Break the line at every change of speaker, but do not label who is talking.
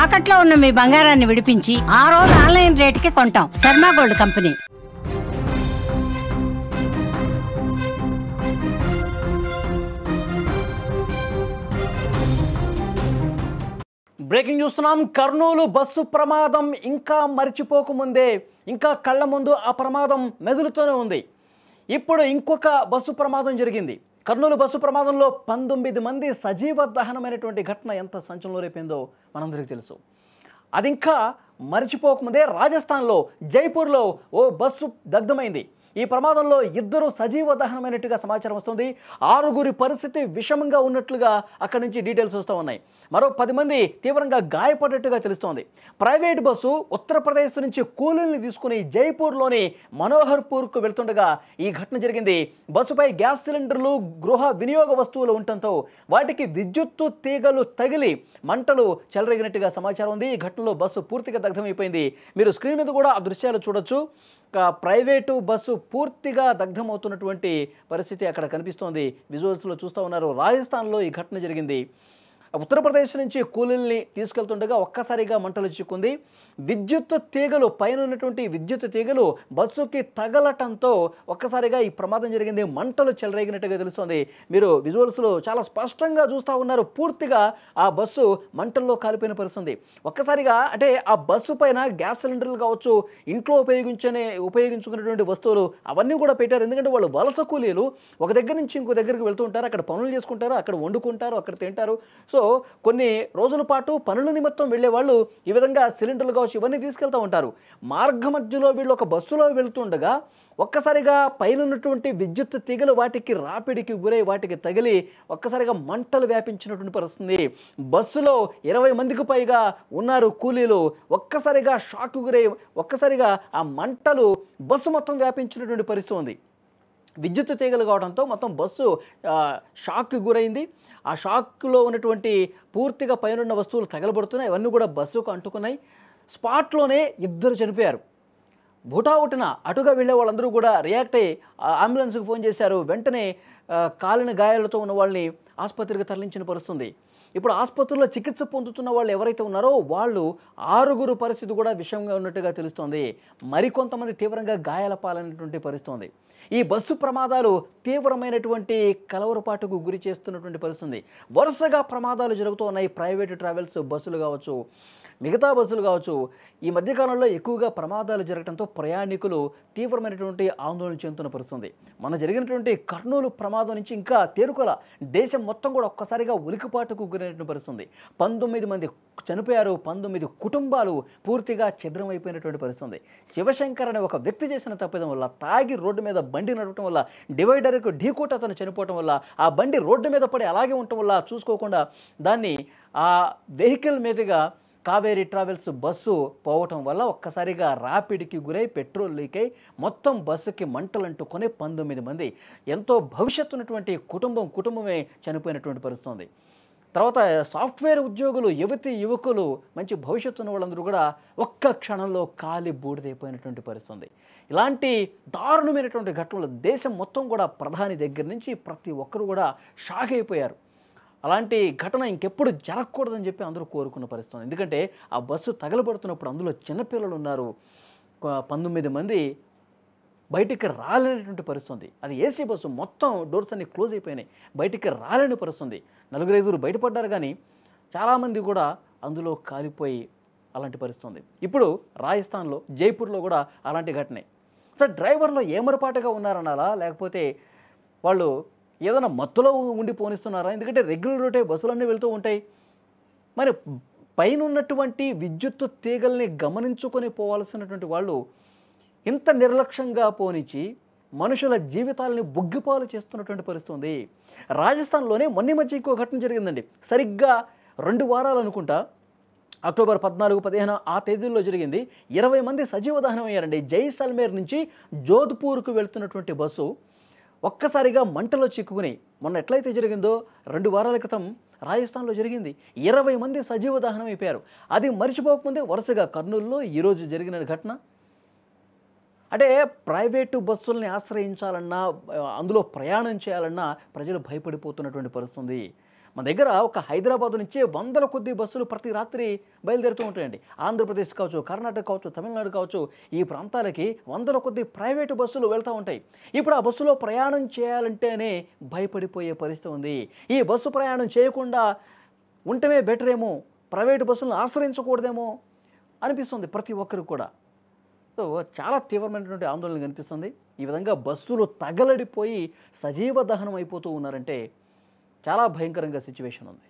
తాకట్లో ఉన్న మీ బంగారాన్ని విడిపించి ఆ రోజు ఆన్లైన్ రేటుకి కొంటాం. Sharma gold company.
బ్రేకింగ్ చూస్తున్నాం. కర్నూలు బస్సు ప్రమాదం ఇంకా మరిచిపోకముందే ఇంకా కళ్ళ ముందు ఆ ప్రమాదం మెదులుతూనే ఉంది. ఇప్పుడు ఇంకొక బస్సు ప్రమాదం జరిగింది. కర్నూలు బస్సు ప్రమాదంలో 19 మంది సజీవ దహనమైనటువంటి ఘటన ఎంత సంచలనం రేపిందో మనందరికీ తెలుసు. అది ఇంకా మరిచిపోకముందే రాజస్థాన్లో జైపూర్లో ఓ బస్సు దగ్ధమైంది. ఈ ప్రమాదంలో 2 సజీవ దహనమైనట్టుగా సమాచారం వస్తుంది. 6 పరిస్థితి విషమంగా ఉన్నట్లుగా అక్కడి నుంచి డీటెయిల్స్ వస్తూ ఉన్నాయి. మరో 10 మంది తీవ్రంగా గాయపడ్డట్టుగా తెలుస్తోంది. ప్రైవేట్ బస్సు ఉత్తరప్రదేశ్ నుంచి కూలీల్ని తీసుకుని జైపూర్లోని మనోహర్పూర్కు వెళ్తుండగా ఈ ఘటన జరిగింది. బస్సుపై గ్యాస్ సిలిండర్లు, గృహ వినియోగ వస్తువులు ఉండటంతో వాటికి విద్యుత్తు తీగలు తగిలి మంటలు చెలరేగినట్టుగా సమాచారం ఉంది. ఈ ఘటనలో బస్సు పూర్తిగా దగ్ధమైపోయింది. మీరు స్క్రీన్ మీద కూడా ఆ దృశ్యాలు చూడొచ్చు. ప్రైవేటు బస్సు పూర్తిగా దగ్ధమవుతున్నటువంటి పరిస్థితి అక్కడ కనిపిస్తోంది. విజువల్స్లో చూస్తూ ఉన్నారు. రాజస్థాన్లో ఈ ఘటన జరిగింది. ఉత్తరప్రదేశ్ నుంచి కూలీల్ని తీసుకెళ్తుండగా ఒక్కసారిగా మంటలు చిక్కుంది. విద్యుత్ తీగలు పైన ఉన్నటువంటి విద్యుత్ తీగలు బస్సుకి తగలటంతో ఒక్కసారిగా ఈ ప్రమాదం జరిగింది. మంటలు చెలరేగినట్టుగా తెలుస్తోంది. మీరు విజువల్స్లో చాలా స్పష్టంగా చూస్తూ ఉన్నారు. పూర్తిగా ఆ బస్సు మంటల్లో కాలిపోయిన పరిస్థితి. ఒక్కసారిగా అంటే ఆ బస్సు పైన గ్యాస్ సిలిండర్లు కావచ్చు, ఇంట్లో ఉపయోగించుకున్నటువంటి వస్తువులు అవన్నీ కూడా పెట్టారు. ఎందుకంటే వాళ్ళు వలస కూలీలు ఒక దగ్గర నుంచి ఇంకో దగ్గరికి వెళ్తూ ఉంటారు. అక్కడ పనులు చేసుకుంటారు, అక్కడ వండుకుంటారు, అక్కడ తింటారు. సో కొన్ని రోజుల పాటు పనుల నిమిత్తం వెళ్ళే వాళ్ళు ఈ విధంగా సిలిండర్లు కావచ్చు ఇవన్నీ తీసుకెళ్తూ ఉంటారు. మార్గ మధ్యలో వీళ్ళు ఒక బస్సులో వెళ్తుండగా ఒక్కసారిగా పైన ఉన్నటువంటి విద్యుత్ తీగలు వాటికి రాపిడికి గురై వాటికి తగిలి ఒక్కసారిగా మంటలు వ్యాపించినటువంటి పరిస్థితి. బస్సులో 20 మందికి పైగా ఉన్నారు కూలీలు. ఒక్కసారిగా షాక్ గురై ఒక్కసారిగా ఆ మంటలు బస్సు మొత్తం వ్యాపించినటువంటి పరిస్థితి ఉంది. విద్యుత్ తీగలు కావడంతో మొత్తం బస్సు షాక్కి గురైంది. ఆ షాక్లో ఉన్నటువంటి పూర్తిగా పైన వస్తువులు తగలబడుతున్నాయి. ఇవన్నీ కూడా బస్సుకు అంటుకున్నాయి. స్పాట్లోనే 2 చనిపోయారు. బుటాబుటిన అటుగా వెళ్ళే వాళ్ళందరూ కూడా రియాక్ట్ అయ్యి అంబులెన్స్కి ఫోన్ చేశారు. వెంటనే కాలిన గాయాలతో ఉన్న వాళ్ళని ఆసుపత్రికి తరలించిన పరిస్థితుంది. ఇప్పుడు ఆసుపత్రిలో చికిత్స పొందుతున్న వాళ్ళు ఎవరైతే ఉన్నారో వాళ్ళు 6 పరిస్థితి కూడా విషమంగా ఉన్నట్టుగా తెలుస్తోంది. మరికొంతమంది తీవ్రంగా గాయాల పాలైనటువంటి పరిస్థితి. ఈ బస్సు ప్రమాదాలు తీవ్రమైనటువంటి కలవరపాటుకు గురి చేస్తున్నటువంటి పరిస్థితి. వరుసగా ప్రమాదాలు జరుగుతూ ఉన్నాయి. ప్రైవేటు ట్రావెల్స్ బస్సులు కావచ్చు, మిగతా బస్సులు కావచ్చు. ఈ మధ్యకాలంలో ఎక్కువగా ప్రమాదాలు జరగడంతో ప్రయాణికులు తీవ్రమైనటువంటి ఆందోళన చెందుతున్న పరిస్థితి. మన జరిగినటువంటి కర్నూలు ప్రమాదం నుంచి ఇంకా తేరుకోల దేశం మొత్తం కూడా ఒక్కసారిగా ఉలికిపాటుకు గురైనటువంటి పరిస్థితి. 19 మంది చనిపోయారు. 19 కుటుంబాలు పూర్తిగా ఛిద్రమైపోయినటువంటి పరిస్థితి. శివశంకర్ అనే ఒక వ్యక్తి చేసిన తప్పిదం వల్ల తాగి రోడ్డు మీద బండి నడవటం వల్ల డివైడర్కు ఢీకొట్టి అతను చనిపోవటం వల్ల ఆ బండి రోడ్డు మీద పడి అలాగే ఉండటం వల్ల చూసుకోకుండా దాన్ని ఆ వెహికల్ మీదుగా కావేరీ ట్రావెల్స్ బస్సు పోవటం వల్ల ఒక్కసారిగా రాపిడికి గురై పెట్రోల్ లీక్ అయి మొత్తం బస్సుకి మంటలంటుకొని 19 మంది ఎంతో భవిష్యత్తు ఉన్నటువంటి కుటుంబమే చనిపోయినటువంటి పరిస్థితి. తర్వాత సాఫ్ట్వేర్ ఉద్యోగులు, యువకులు, మంచి భవిష్యత్తు ఉన్న వాళ్ళందరూ కూడా ఒక్క క్షణంలో కాలి బూడిదైపోయినటువంటి పరిస్థితి. ఇలాంటి దారుణమైనటువంటి ఘటనలు దేశం మొత్తం కూడా ప్రధాని దగ్గర నుంచి ప్రతి ఒక్కరు కూడా షాక్ అయిపోయారు. అలాంటి ఘటన ఇంకెప్పుడు జరగకూడదని చెప్పి అందరూ కోరుకున్న పరిస్థితి. ఎందుకంటే ఆ బస్సు తగలబడుతున్నప్పుడు అందులో చిన్నపిల్లలు ఉన్నారు. 19 మంది బయటికి రాలేనటువంటి పరిస్థితి. అది ఏసీ బస్సు, మొత్తం డోర్స్ అన్ని క్లోజ్ అయిపోయినాయి. బయటికి రాలేని పరిస్థితి. 4-5 బయటపడ్డారు కానీ చాలామంది కూడా అందులో కాలిపోయి అలాంటి పరిస్థితి. ఇప్పుడు రాజస్థాన్లో జైపూర్లో కూడా అలాంటి ఘటనే. సార్ డ్రైవర్లో ఏమరపాటుగా ఉన్నారనాలా, లేకపోతే వాళ్ళు ఏదైనా మత్తులో ఉండి పోనిస్తున్నారా? ఎందుకంటే రెగ్యులర్ రూటే బస్సులన్నీ వెళ్తూ ఉంటాయి. మరి పైన ఉన్నటువంటి విద్యుత్ తీగల్ని గమనించుకొని పోవాల్సినటువంటి వాళ్ళు ఇంత నిర్లక్ష్యంగా పోనిచ్చి మనుషుల జీవితాలని బుగ్గిపాలు చేస్తున్నటువంటి పరిస్థితి ఉంది. రాజస్థాన్లోనే మొన్న మధ్య ఇంకో ఘటన జరిగిందండి. సరిగ్గా 2 వారాలు అనుకుంటా, అక్టోబర్ 14, 15 ఆ తేదీల్లో జరిగింది. 20 మంది సజీవ దహనం అయ్యారండి. జైసల్మేర్ నుంచి జోధ్పూర్కు వెళ్తున్నటువంటి బస్సు ఒక్కసారిగా మంటలో చిక్కుకుని మొన్న ఎట్లయితే జరిగిందో 2 వారాల క్రితం రాజస్థాన్లో జరిగింది. 20 మంది సజీవ దహనం అయిపోయారు. అది మరిచిపోకముందే వరుసగా కర్నూలులో ఈరోజు జరిగిన ఘటన. అంటే ప్రైవేటు బస్సుల్ని ఆశ్రయించాలన్నా, అందులో ప్రయాణం చేయాలన్నా ప్రజలు భయపడిపోతున్నటువంటి పరిస్థితి. మన దగ్గర ఒక హైదరాబాద్ నుంచే వందల కొద్ది బస్సులు ప్రతి రాత్రి బయలుదేరుతూ ఉంటాయండి. ఆంధ్రప్రదేశ్ కావచ్చు, కర్ణాటక కావచ్చు, తమిళనాడు కావచ్చు, ఈ ప్రాంతాలకి వందల కొద్ది ప్రైవేటు బస్సులు వెళ్తూ ఉంటాయి. ఇప్పుడు ఆ బస్సులో ప్రయాణం చేయాలంటేనే భయపడిపోయే పరిస్థితి ఉంది. ఈ బస్సు ప్రయాణం చేయకుండా ఉండటమే బెటర్ ఏమో, ప్రైవేటు బస్సులను ఆశ్రయించకూడదేమో అనిపిస్తుంది ప్రతి ఒక్కరికి కూడా. సో చాలా తీవ్రమైనటువంటి ఆందోళన కనిపిస్తుంది. ఈ విధంగా బస్సులు తగలడిపోయి సజీవ దహనం అయిపోతూ ఉన్నారంటే చాలా భయంకరంగా సిచ్యువేషన్ ఉంది.